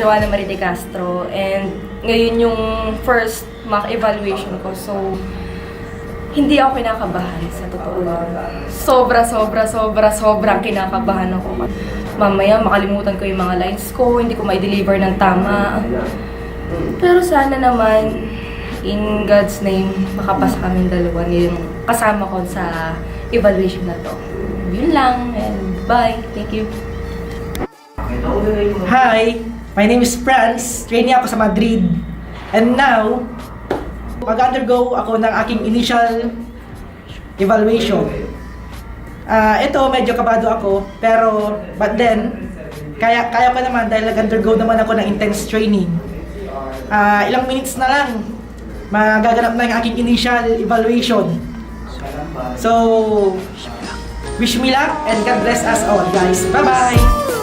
Joanna Marie de Castro. And ngayon yung first mock evaluation ko. So, hindi ako kinakabahan sa totoo lang. Sobrang kinakabahan ako. Mamaya makalimutan ko yung mga lines ko, hindi ko ma-deliver ng tama. Pero sana naman, in God's name, makapasa kami dalawa yung kasama ko sa evaluation na to. Yun lang, and bye. Thank you. Hi, my name is Franz. Trainee ako sa Madrid. And now, mag-undergo ako ng aking initial evaluation. Ito, medyo kabado ako, pero but then, kaya ko naman dahil nag-undergo naman ako ng intense training. Ilang minutes na lang, magaganap na yung aking initial evaluation. So, wish me luck and God bless us all, guys. Bye-bye!